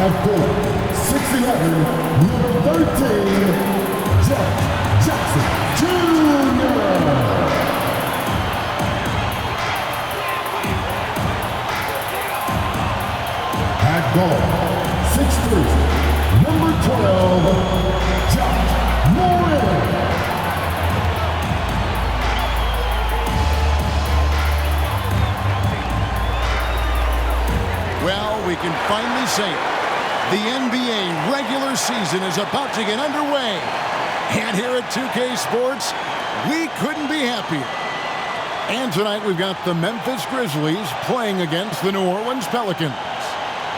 At goal, 6'11", number 13, Jeff Jackson Jr. At goal, 6'3", number 12, Josh Moore. Well, we can finally say it. The NBA regular season is about to get underway. And here at 2K Sports, we couldn't be happier. And tonight we've got the Memphis Grizzlies playing against the New Orleans Pelicans.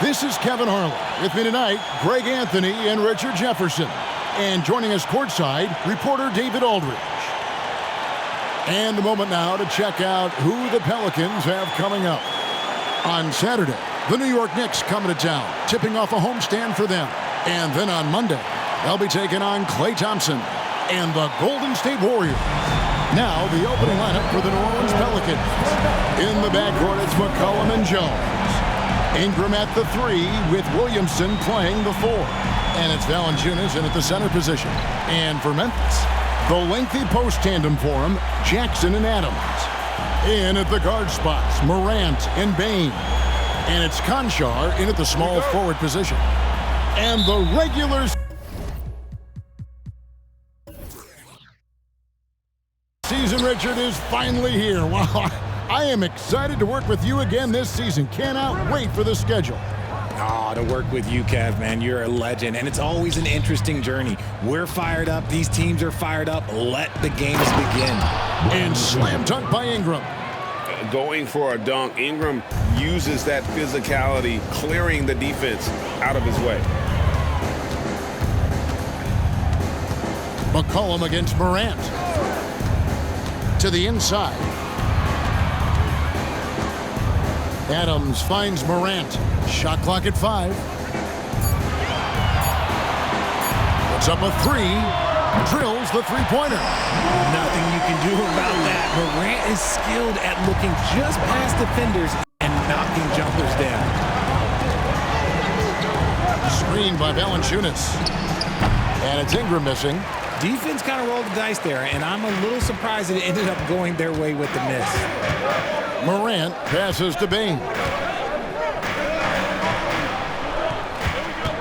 This is Kevin Harlan. With me tonight, Greg Anthony and Richard Jefferson. And joining us courtside, reporter David Aldridge. And a moment now to check out who the Pelicans have coming up. On Saturday, the New York Knicks coming to town, tipping off a homestand for them. And then on Monday, they'll be taking on Klay Thompson and the Golden State Warriors. Now, the opening lineup for the New Orleans Pelicans. In the backcourt, it's McCollum and Jones. Ingram at the 3 with Williamson playing the 4. And it's Valanciunas in at the center position. And for Memphis, the lengthy post tandem for him, Jackson and Adams. In at the guard spots, Morant and Bane. And it's Conchar in at the small forward position. And the regular season, Richard, is finally here. Wow, I am excited to work with you again this season. Cannot wait for the schedule. Oh, to work with you, Kev, man. You're a legend, and it's always an interesting journey. We're fired up. These teams are fired up. Let the games begin. And slam dunk by Ingram. Going for a dunk, Ingram uses that physicality, clearing the defense out of his way. McCollum against Morant. To the inside. Adams finds Morant. Shot clock at 5. Puts up a 3. Drills the three-pointer. Nothing you can do about that. Morant is skilled at looking just past defenders and knocking jumpers down. Screen by Valanciunas. And it's Ingram missing. Defense kind of rolled the dice there, and I'm a little surprised that it ended up going their way with the miss. Morant passes to Bane.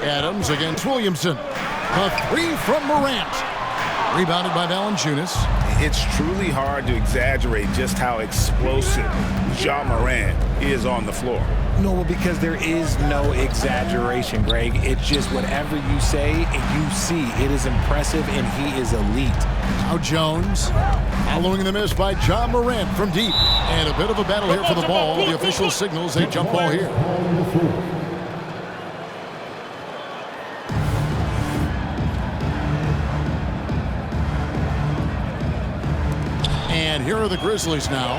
Adams against Williamson. A 3 from Morant. Rebounded by Valanciunas. It's truly hard to exaggerate just how explosive Ja Morant is on the floor. No, because there is no exaggeration, Greg. It's just whatever you say and you see. It is impressive, and he is elite. Now Jones following the miss by Ja Morant from deep. And a bit of a battle here for the ball. The official signals a jump ball here. And here are the Grizzlies now.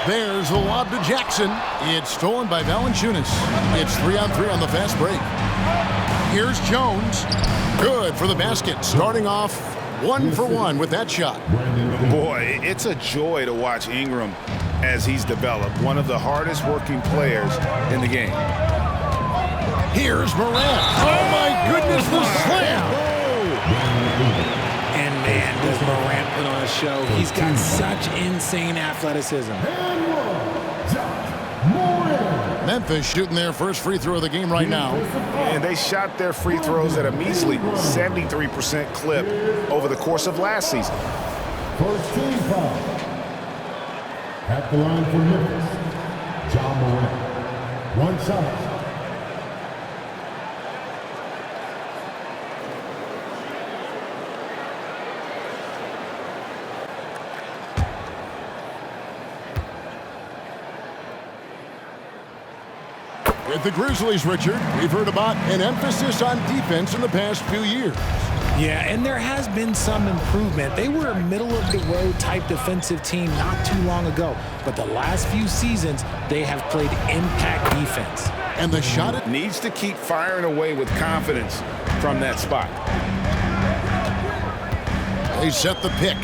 There's the lob to Jackson. It's stolen by Valanciunas. It's 3-on-3 on the fast break. Here's Jones. Good for the basket. Starting off 1 for 1 with that shot. Boy, it's a joy to watch Ingram as he's developed. One of the hardest working players in the game. Here's Morant. Oh my goodness, the slam. And man, does Morant put on a show. He's got such insane athleticism. Memphis shooting their first free throw of the game right now. And they shot their free throws at a measly 73% clip over the course of last season. First team foul. At the line for Memphis, Ja Morant. 1 shot. With the Grizzlies, Richard, we've heard about an emphasis on defense in the past few years. Yeah, and there has been some improvement. They were a middle-of-the-road type defensive team not too long ago, but the last few seasons, they have played impact defense. And the shot needs to keep firing away with confidence from that spot. They set the pick.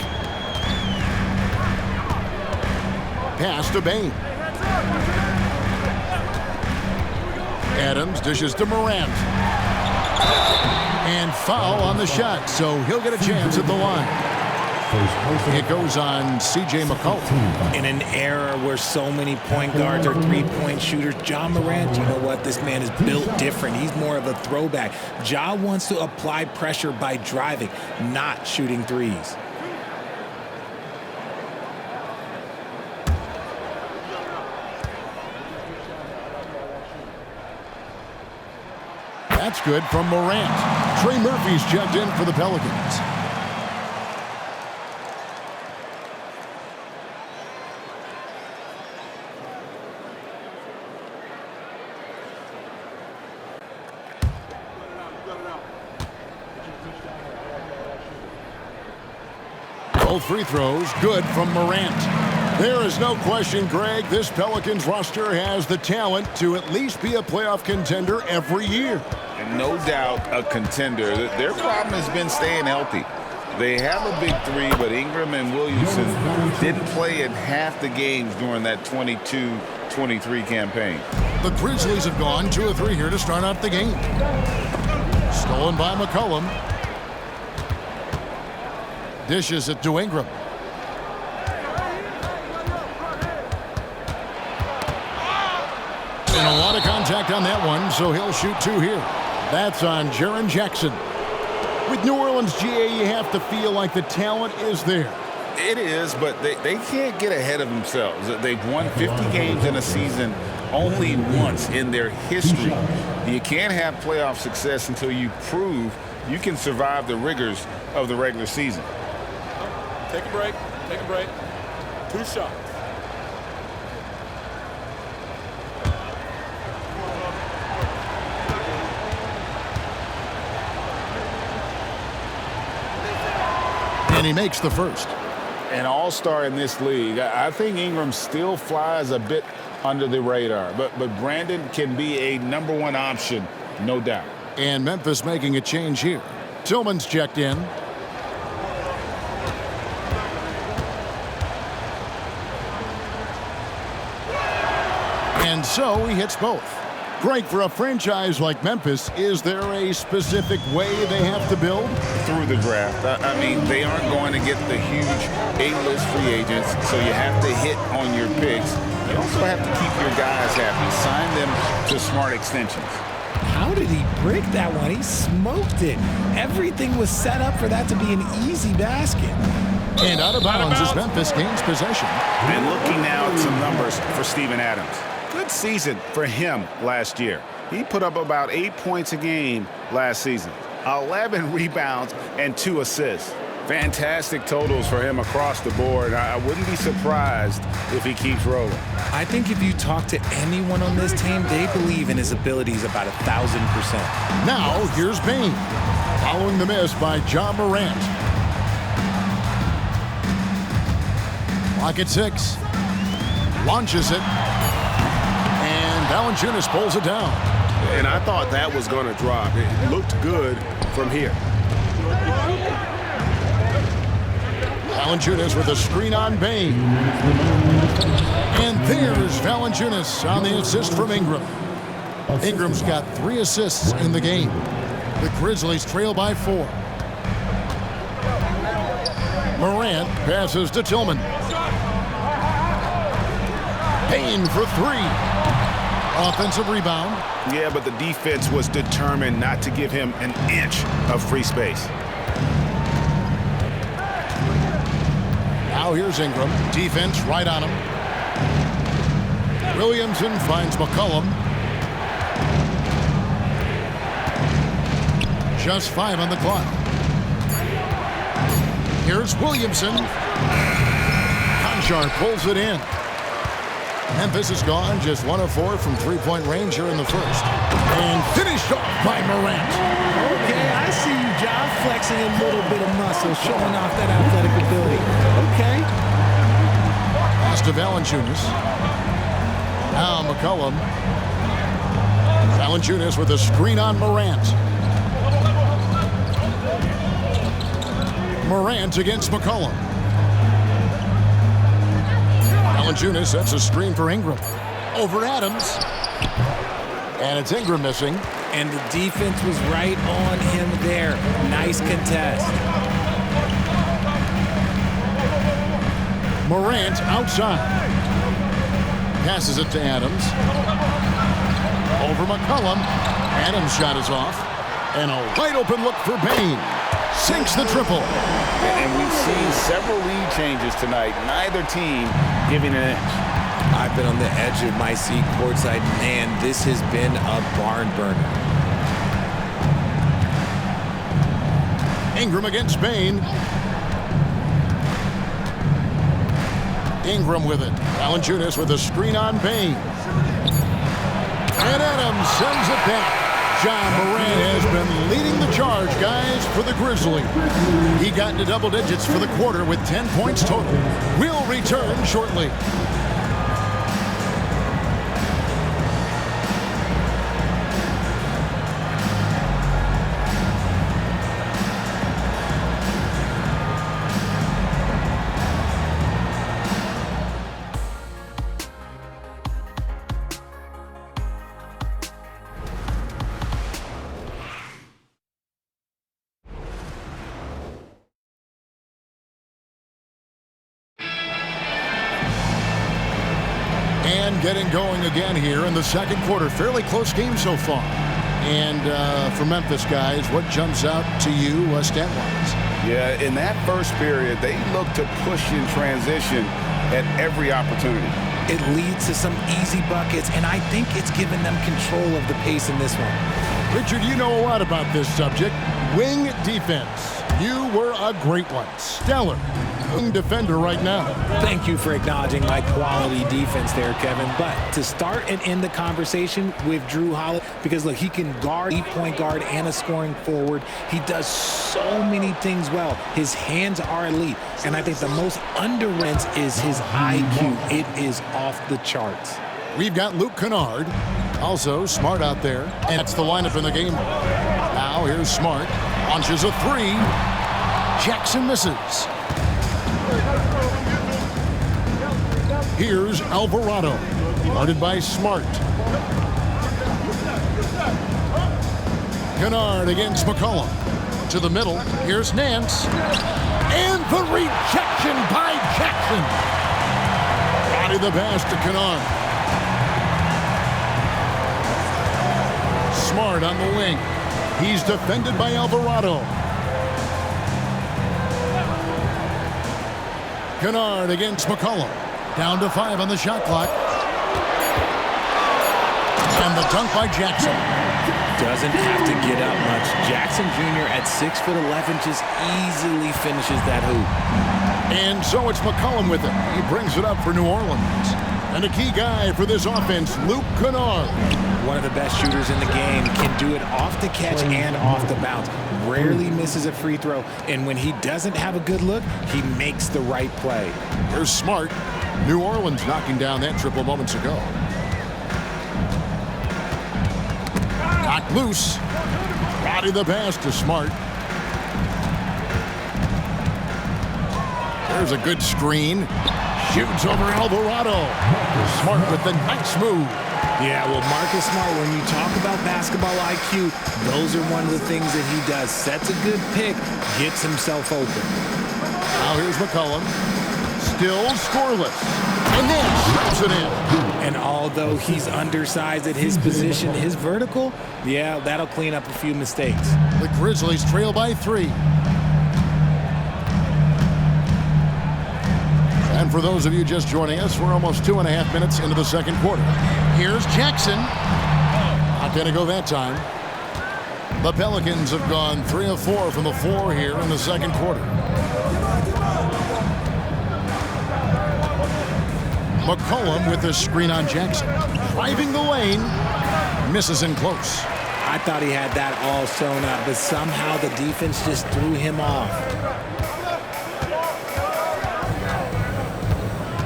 Pass to Bane. Adams dishes to Morant. And foul on the shot, so he'll get a chance at the line. It goes on C.J. McCollum. In an era where so many point guards are three-point shooters, Ja Morant, you know what? This man is built different. He's more of a throwback. Ja wants to apply pressure by driving, not shooting threes. That's good from Morant. Trey Murphy's checked in for the Pelicans. Both free throws good from Morant. There is no question, Greg, this Pelicans roster has the talent to at least be a playoff contender every year. And no doubt a contender. Their problem has been staying healthy. They have a big three, but Ingram and Williamson didn't play in half the games during that 22-23 campaign. The Grizzlies have gone 2 of 3 here to start out the game. Stolen by McCollum. Dishes it to Ingram. And a lot of contact on that one, so he'll shoot 2 here. That's on Jaren Jackson. With New Orleans, GA, you have to feel like the talent is there. It is, but they can't get ahead of themselves. They've won 50 games in a season only once in their history. You can't have playoff success until you prove you can survive the rigors of the regular season. Take a break. Take a break. 2 shots. And he makes the first. An all-star in this league. I think Ingram still flies a bit under the radar, but Brandon can be a #1 option, no doubt. And Memphis making a change here. Tillman's checked in. And so he hits both. Greg, for a franchise like Memphis, is there a specific way they have to build? Through the draft. I mean, they aren't going to get the huge A-list free agents, so you have to hit on your picks. You also have to keep your guys happy. Sign them to smart extensions. How did he break that one? He smoked it. Everything was set up for that to be an easy basket. And out of bounds as Memphis gains possession. And looking now at some numbers for Steven Adams. Good season for him last year. He put up about 8 points a game last season, 11 rebounds, and 2 assists. Fantastic totals for him across the board. I wouldn't be surprised if he keeps rolling. I think if you talk to anyone on this team, they believe in his abilities about 1,000%. Now, here's Bain. Following the miss by Ja Morant. Clock at 6. Launches it. Valanciunas pulls it down. And I thought that was going to drop. It looked good from here. Valanciunas with a screen on Bain. And there's Valanciunas on the assist from Ingram. Ingram's got 3 assists in the game. The Grizzlies trail by 4. Morant passes to Tillman. Bain for 3. Offensive rebound. Yeah, but the defense was determined not to give him an inch of free space. Now here's Ingram. Defense right on him. Williamson finds McCollum. Just 5 on the clock. Here's Williamson. Conchar pulls it in. Memphis is gone, just 1 of 4 from 3-point range here in the first. And finished off by Morant. Okay, I see you, Ja, flexing a little bit of muscle, showing off that athletic ability. Okay. Pass to Valanciunas. Now McCollum. Valanciunas with a screen on Morant. Morant against McCollum. Valanciunas sets a screen for Ingram. Over Adams. And it's Ingram missing. And the defense was right on him there. Nice contest. Morant outside. Passes it to Adams. Over McCollum. Adams' shot is off. And a wide open look for Payne. Sinks the triple. And we've seen several lead changes tonight. Neither team giving an inch. I've been on the edge of my seat courtside. Man, this has been a barn burner. Ingram against Payne. Ingram with it. Valanciunas with a screen on Payne. And Adams sends it back. John Morant has been leading the charge, guys, for the Grizzlies. He got into double digits for the quarter with 10 points total. We'll return shortly. Getting going again here in the second quarter. Fairly close game so far. And for Memphis, guys, what jumps out to you stat-wise? Yeah, in that first period, they looked to push in transition at every opportunity. It leads to some easy buckets, and I think it's given them control of the pace in this one. Richard, you know a lot about this subject. Wing defense. You were a great one. Stellar. Wing defender right now. Thank you for acknowledging my quality defense there, Kevin. But to start and end the conversation with Drew Holiday, because look, he can guard, point guard, and a scoring forward. He does so many things well. His hands are elite. And I think the most underrated is his IQ. It is off the charts. We've got Luke Kennard. Also, Smart out there. And that's the lineup in the game. Now, here's Smart. Launches a three. Jackson misses. Here's Alvarado. Guarded by Smart. Kennard against McCollum. To the middle. Here's Nance. And the rejection by Jackson. Body the pass to Kennard. Smart on the wing. He's defended by Alvarado. Kennard against McCollum. Down to 5 on the shot clock. And the dunk by Jackson. Doesn't have to get up much. Jackson Jr. at 6'11" just easily finishes that hoop. And so it's McCollum with it. He brings it up for New Orleans. And a key guy for this offense, Luke Kennard. One of the best shooters in the game, can do it off the catch and off the bounce. Rarely misses a free throw, and when he doesn't have a good look, he makes the right play. Here's Smart. New Orleans knocking down that triple moments ago. Knocked loose. Body the pass to Smart. There's a good screen. Shoots over Alvarado. Smart with the nice move. Yeah, well, Marcus Smart, when you talk about basketball IQ, those are one of the things that he does. Sets a good pick, gets himself open. Now here's McCollum. Still scoreless. And then slaps it in. And although he's undersized at his position, his vertical, yeah, that'll clean up a few mistakes. The Grizzlies trail by 3. And for those of you just joining us, we're almost 2.5 minutes into the second quarter. Here's Jackson. Not going to go that time. The Pelicans have gone 3 of 4 from the floor here in the second quarter. McCollum with the screen on Jackson. Driving the lane. Misses in close. I thought he had that all sewn up, but somehow the defense just threw him off.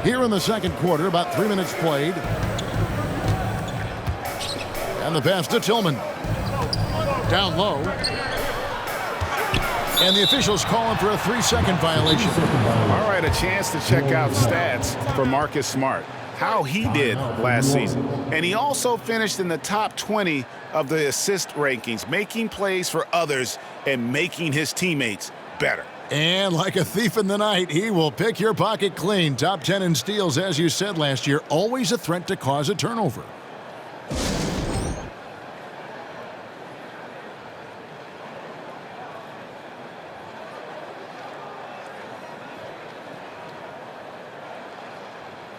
Here in the second quarter, about 3 minutes played. And the pass to Tillman. Down low. And the officials calling for a 3-second violation. All right, a chance to check out stats for Marcus Smart. how he did last season. And he also finished in the top 20 of the assist rankings, making plays for others and making his teammates better. And like a thief in the night, he will pick your pocket clean. Top 10 in steals, as you said last year, always a threat to cause a turnover.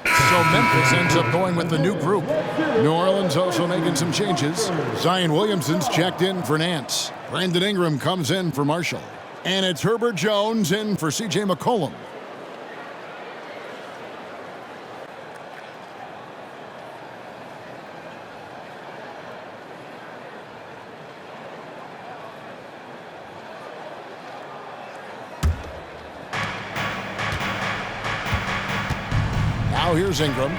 So Memphis ends up going with the new group. New Orleans also making some changes. Zion Williamson's checked in for Nance. Brandon Ingram comes in for Marshall. And it's Herbert Jones in for C.J. McCollum. Now here's Ingram.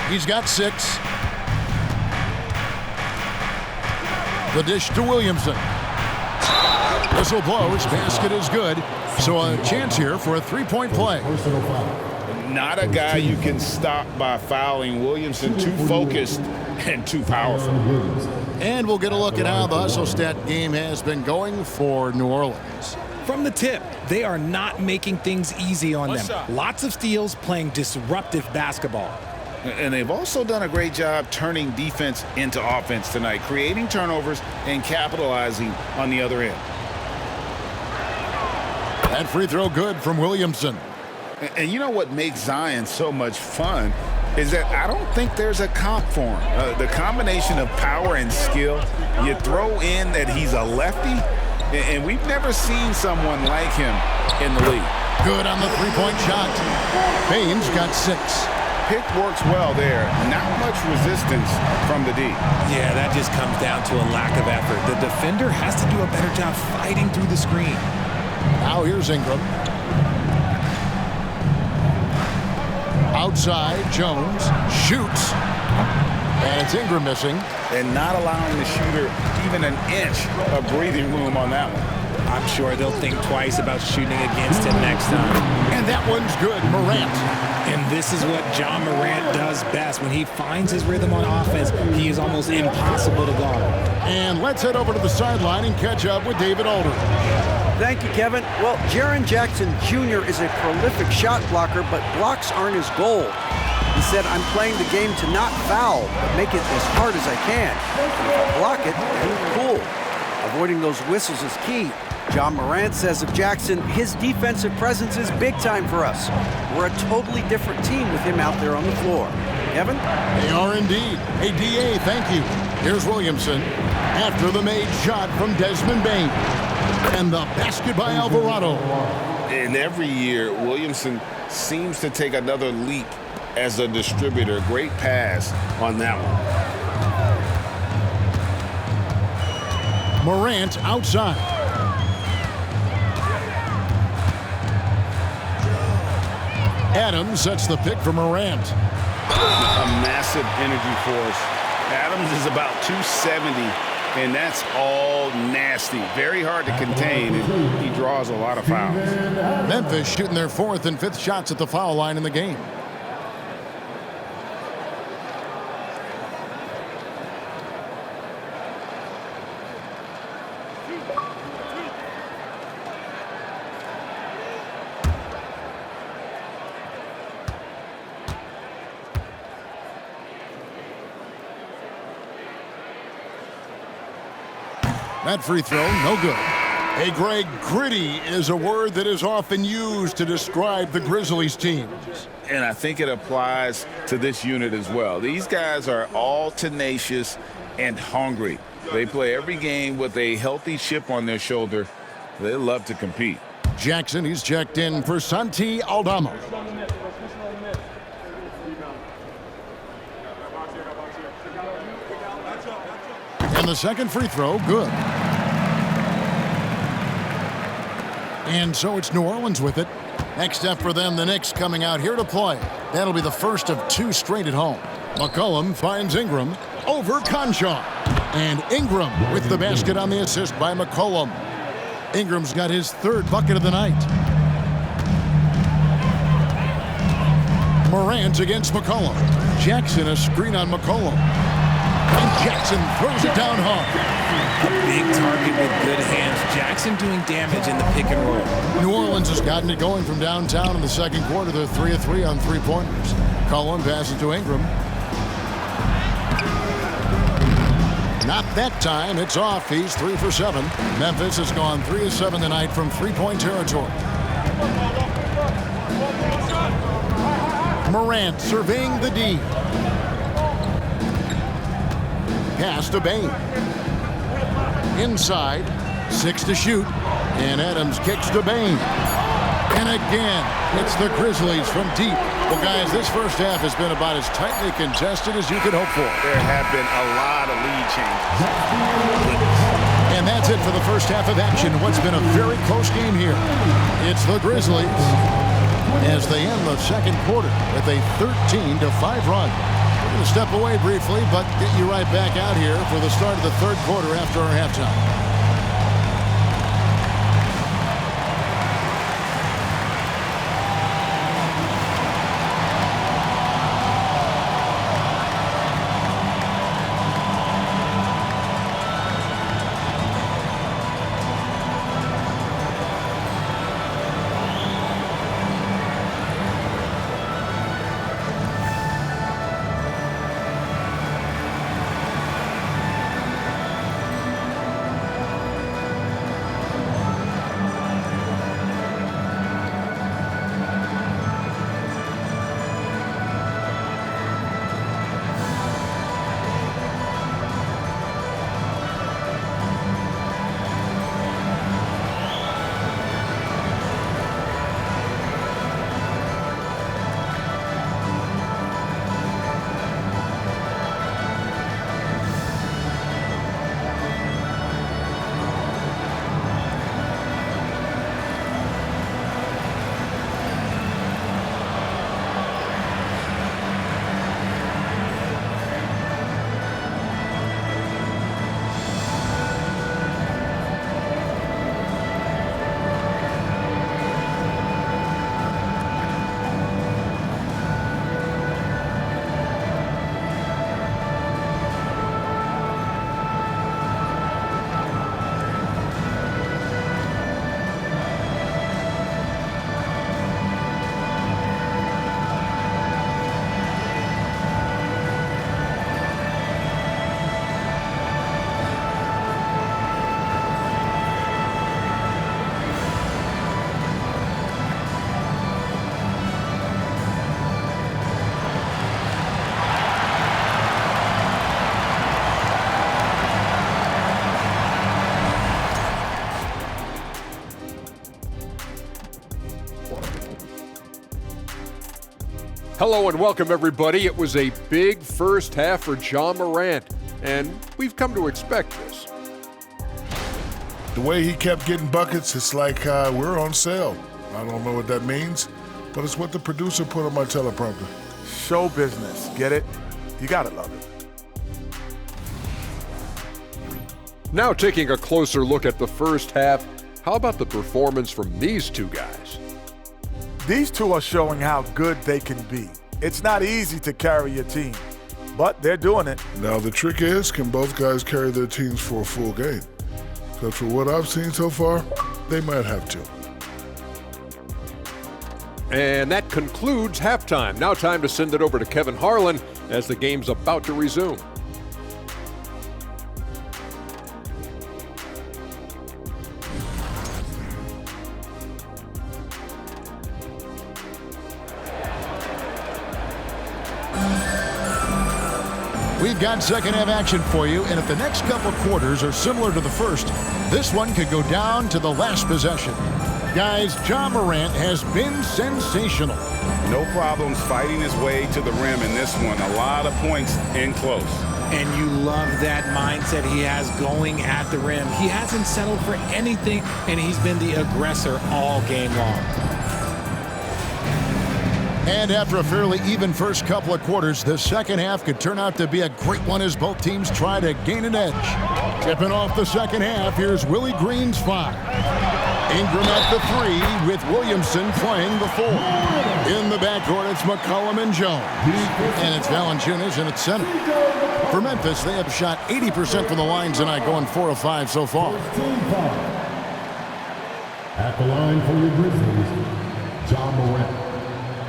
He's got 6. The dish to Williamson. Whistle blows. Basket is good. So a chance here for a three-point play. Not a guy you can stop by fouling. Williamson too focused and too powerful. And we'll get a look at how the hustle stat game has been going for New Orleans. From the tip, they are not making things easy on them. Lots of steals, playing disruptive basketball. And they've also done a great job turning defense into offense tonight, creating turnovers and capitalizing on the other end. That free throw good from Williamson. And you know what makes Zion so much fun is that I don't think there's a comp for him. The combination of power and skill, you throw in that he's a lefty, and we've never seen someone like him in the league. Good on the three-point shot. Baines got 6. Pick works well there. Not much resistance from the D. Yeah, that just comes down to a lack of effort. The defender has to do a better job fighting through the screen. Now here's Ingram. Outside, Jones shoots. And it's Ingram missing. And not allowing the shooter even an inch of breathing room on that one. I'm sure they'll think twice about shooting against him next time. And that one's good. Morant. And this is what John Morant does best. When he finds his rhythm on offense, he is almost impossible to guard. And let's head over to the sideline and catch up with David Aldridge. Thank you, Kevin. Well, Jaren Jackson Jr. is a prolific shot blocker, but blocks aren't his goal. He said, I'm playing the game to not foul, but make it as hard as I can. And if I block it, then cool. Avoiding those whistles is key. John Morant says of Jackson, his defensive presence is big time for us. We're a totally different team with him out there on the floor. Kevin? They are indeed. Hey, DA, thank you. Here's Williamson after the made shot from Desmond Bain. And the basket by Alvarado. And every year, Williamson seems to take another leap as a distributor. Great pass on that one. Morant outside. Adams sets the pick for Morant. A massive energy force. Adams is about 270, and that's all nasty. Very hard to contain, and he draws a lot of fouls. Memphis shooting their 4th and 5th shots at the foul line in the game. That free throw, no good. Hey, Greg, gritty is a word that is often used to describe the Grizzlies teams. And I think it applies to this unit as well. These guys are all tenacious and hungry. They play every game with a healthy chip on their shoulder. They love to compete. Jackson, he's checked in for Santi Aldama. And the second free throw, good. And so it's New Orleans with it. Next up for them, the Knicks coming out here to play. That'll be the first of 2 straight at home. McCollum finds Ingram over Concha. And Ingram with the basket on the assist by McCollum. Ingram's got his 3rd bucket of the night. Morant against McCollum. Jackson, a screen on McCollum. And Jackson throws it down hard. A big target with good hands. Jackson doing damage in the pick and roll. New Orleans has gotten it going from downtown in the second quarter. They're 3 of 3 on three-pointers. Cullen passes to Ingram. Not that time. It's off. He's 3 for 7. Memphis has gone 3 of 7 tonight from three-point territory. Morant surveying the D. Pass to Bain. Inside, 6 to shoot, and Adams kicks to Bain. And again, it's the Grizzlies from deep. Well, guys, this first half has been about as tightly contested as you could hope for. There have been a lot of lead changes. And that's it for the first half of action. What's been a very close game here. It's the Grizzlies as they end the second quarter with a 13-5 run. We're going to step away briefly, but get you right back out here for the start of the third quarter after our halftime. Hello and welcome, everybody. It was a big first half for Ja Morant, and we've come to expect this. The way he kept getting buckets, it's like we're on sale. I don't know what that means, but it's what the producer put on my teleprompter. Show business, get it? You gotta love it. Now taking a closer look at the first half, how about the performance from these two guys? These two are showing how good they can be. It's not easy to carry a team, but they're doing it. Now the trick is, can both guys carry their teams for a full game? Because for what I've seen so far, they might have to. And that concludes halftime. Now time to send it over to Kevin Harlan as the game's about to resume. We've got second half action for you, and if the next couple quarters are similar to the first, this one could go down to the last possession. Guys, Ja Morant has been sensational. No problems fighting his way to the rim in this one. A lot of points in close. And you love that mindset he has going at the rim. He hasn't settled for anything, and he's been the aggressor all game long. And after a fairly even first couple of quarters, the second half could turn out to be a great one as both teams try to gain an edge. Tipping off the second half, here's Willie Green's 5. Ingram at the 3 with Williamson playing the 4. In the backcourt, it's McCollum and Jones. And it's Valanciunas in its center. For Memphis, they have shot 80% from the line tonight, going 4 of 5 so far. At the line for your Grizzlies, John Morant.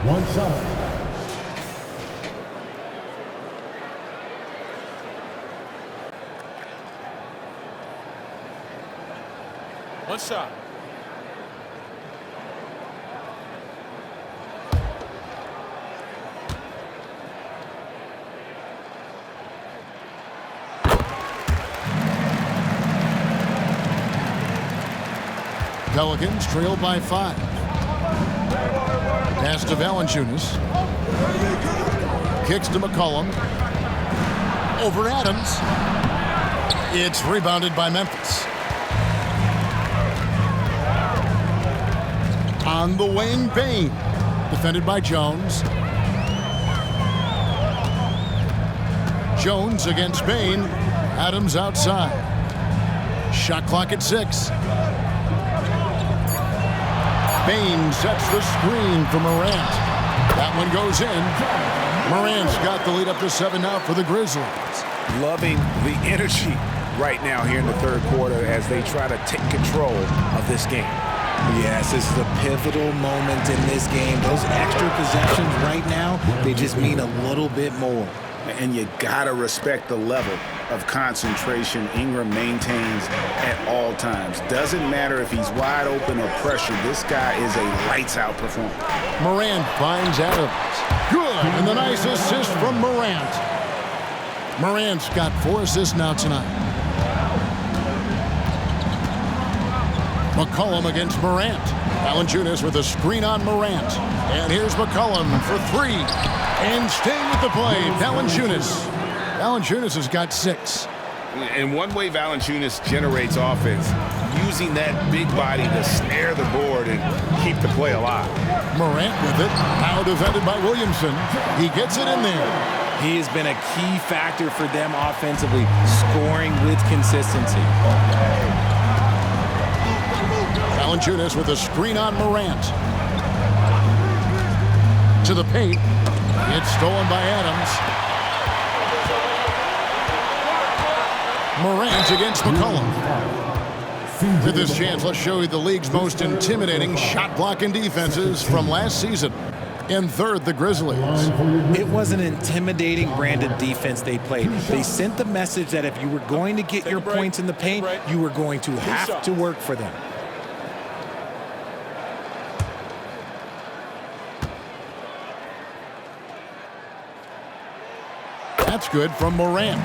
One shot. One shot. Pelicans trail by 5. Pass to Valanciunas. Kicks to McCollum. Over Adams. It's rebounded by Memphis. On the wing, Bain. Defended by Jones. Jones against Bain. Adams outside. Shot clock at 6. Bain sets the screen for Morant. That one goes in. Morant's got the lead up to 7 now for the Grizzlies. Loving the energy right now here in the third quarter as they try to take control of this game. Yes, this is a pivotal moment in this game. Those extra possessions right now, they just mean a little bit more. And you gotta respect the level of concentration Ingram maintains at all times. Doesn't matter if he's wide open or pressured. This guy is a lights-out performer. Morant finds Adams. Good, and the nice assist from Morant. Morant's got 4 assists now tonight. McCollum against Morant. Valanciunas with a screen on Morant. And here's McCollum for 3. And staying with the play, Valanciunas. Valanciunas has got 6. And one way Valanciunas generates offense, using that big body to snare the board and keep the play alive. Morant with it. Now defended by Williamson. He gets it in there. He has been a key factor for them offensively, scoring with consistency. Valanciunas with a screen on Morant. To the paint. It's stolen by Adams. Morant against McCollum. With this chance, let's show you the league's most intimidating shot-blocking defenses from last season. In third, the Grizzlies. It was an intimidating brand of defense they played. They sent the message that if you were going to get your points in the paint, you were going to have to work for them. That's good from Morant.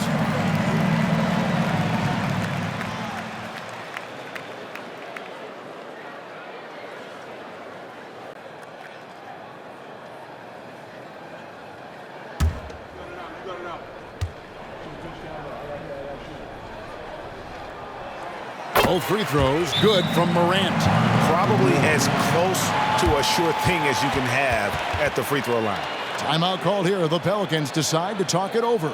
Both free throws good from Morant. Probably as close to a sure thing as you can have at the free throw line. Timeout called here. The Pelicans decide to talk it over.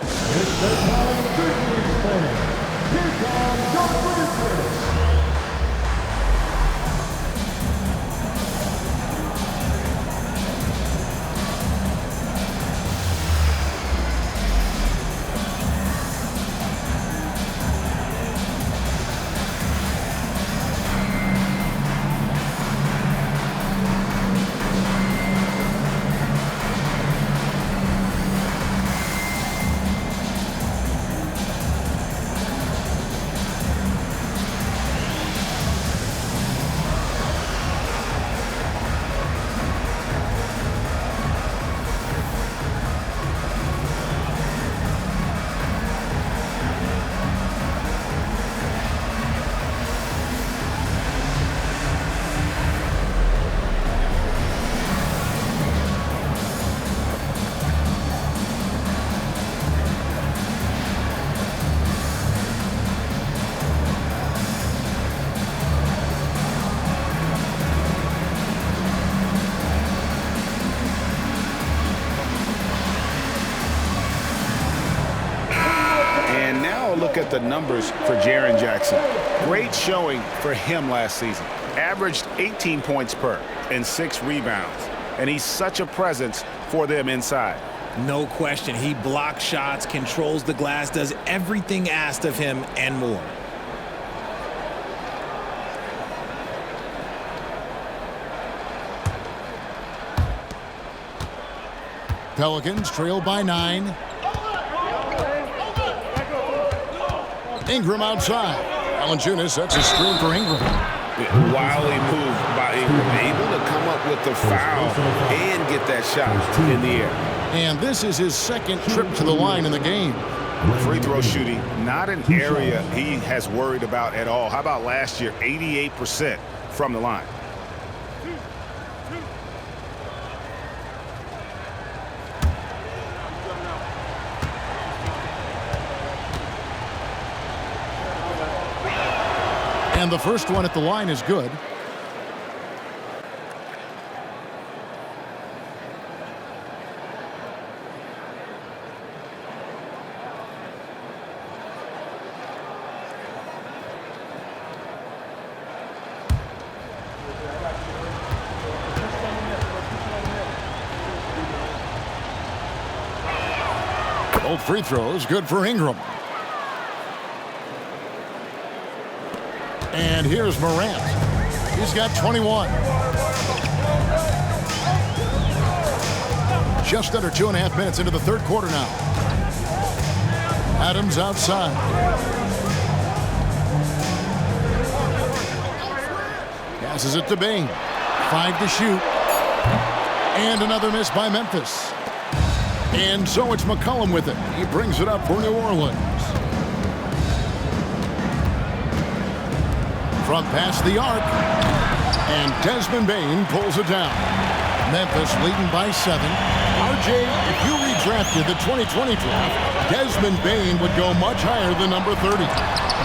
It's the time Grizzlies play. Here comes the Grizzlies. a look at the numbers for Jaren Jackson. Great showing for him last season. Averaged 18 points per and 6 rebounds. And he's such a presence for them inside. No question. He blocks shots, controls the glass, does everything asked of him and more. Pelicans trail by 9. Ingram outside. Valanciunas sets a screen for Ingram. Wildly moved by Ingram, able to come up with the foul and get that shot in the air. And this is his second trip to the line in the game. Free throw shooting, not an area he has worried about at all. How about last year, 88% from the line? And the first one at the line is good. Both free throws good for Ingram. And here's Morant. He's got 21. Just under 2.5 minutes into the third quarter now. Adams outside. Passes it to Bain. 5 to shoot. And another miss by Memphis. And so it's McCollum with it. He brings it up for New Orleans. Front past the arc. And Desmond Bain pulls it down. Memphis leading by 7. RJ, if you redrafted the 2020 draft, Desmond Bain would go much higher than number 30.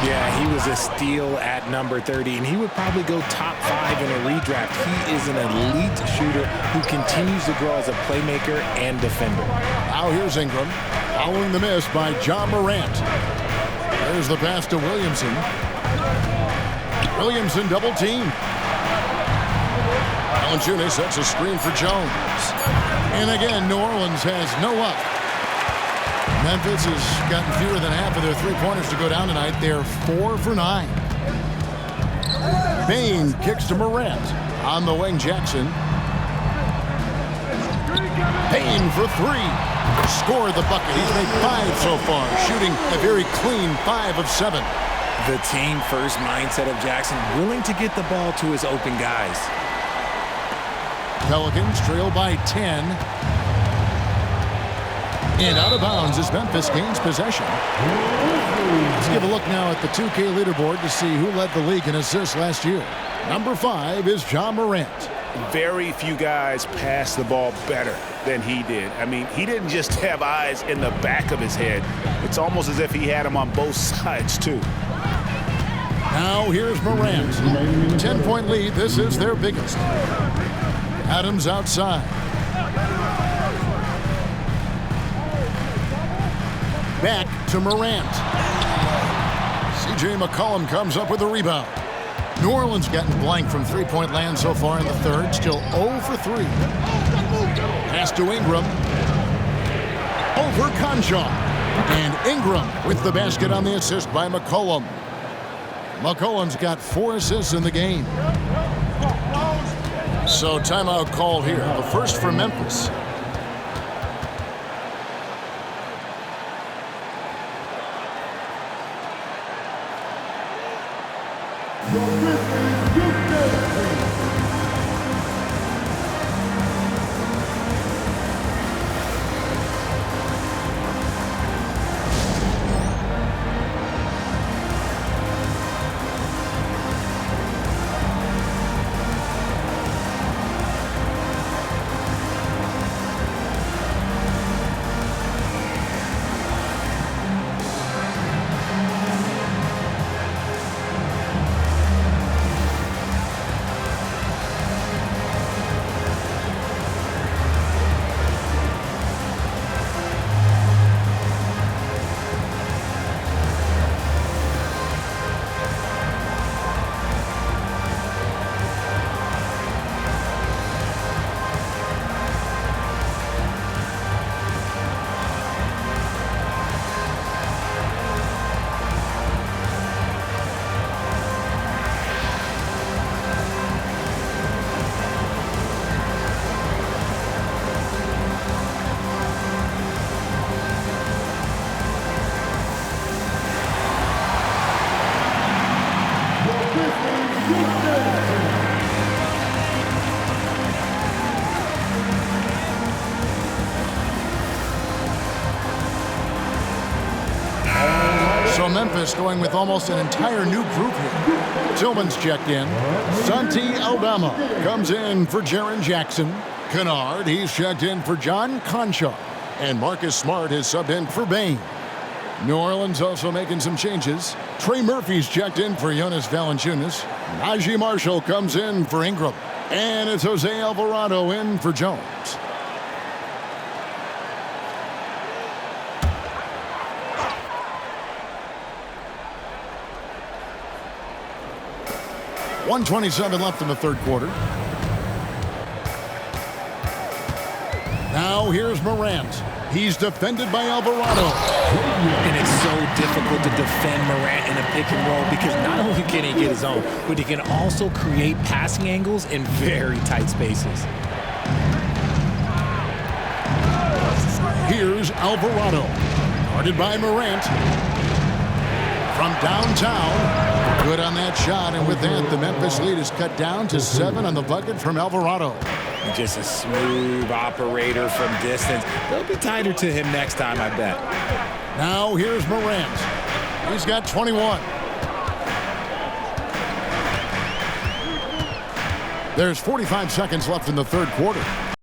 Yeah, he was a steal at number 30, and he would probably go top 5 in a redraft. He is an elite shooter who continues to grow as a playmaker and defender. Now here's Ingram, following the miss by John Morant. There's the pass to Williamson. Williamson double team. Valanciunas sets a screen for Jones. And again, New Orleans has no up. Memphis has gotten fewer than half of their three-pointers to go down tonight. They're 4 for 9. Bain kicks to Morant. On the wing, Jackson. Bain for 3. Scored the bucket. He's made 5 so far, shooting a very clean 5 of 7. The team-first mindset of Jackson, willing to get the ball to his open guys. Pelicans trail by 10. And out of bounds as Memphis gains possession. Let's give a look now at the 2K leaderboard to see who led the league in assists last year. Number 5 is John Morant. Very few guys pass the ball better than he did. I mean, he didn't just have eyes in the back of his head. It's almost as if he had them on both sides, too. Now here's Morant. 10-point lead. This is their biggest. Adams outside. Back to Morant. C.J. McCollum comes up with a rebound. New Orleans getting blank from three-point land so far in the third. Still 0 for 3. Pass to Ingram. Over Conjon. And Ingram with the basket on the assist by McCollum. McCollum's got 4 assists in the game. So timeout called here. The first for Memphis. So Memphis going with almost an entire new group here. Tillman's checked in. Santi Aldama comes in for Jaren Jackson. Kennard, he's checked in for John Concha. And Marcus Smart is subbed in for Bain. New Orleans also making some changes. Trey Murphy's checked in for Jonas Valanciunas. Najee Marshall comes in for Ingram. And it's Jose Alvarado in for Jones. .127 left in the third quarter. Now here's Morant. He's defended by Alvarado. And it's so difficult to defend Morant in a pick and roll because not only can he get his own, but he can also create passing angles in very tight spaces. Here's Alvarado. Guarded by Morant. From downtown. Good on that shot, and with that, the Memphis lead is cut down to 7 on the bucket from Alvarado. Just a smooth operator from distance. They'll be tighter to him next time, I bet. Now here's Morant. He's got 21. There's 45 seconds left in the third quarter.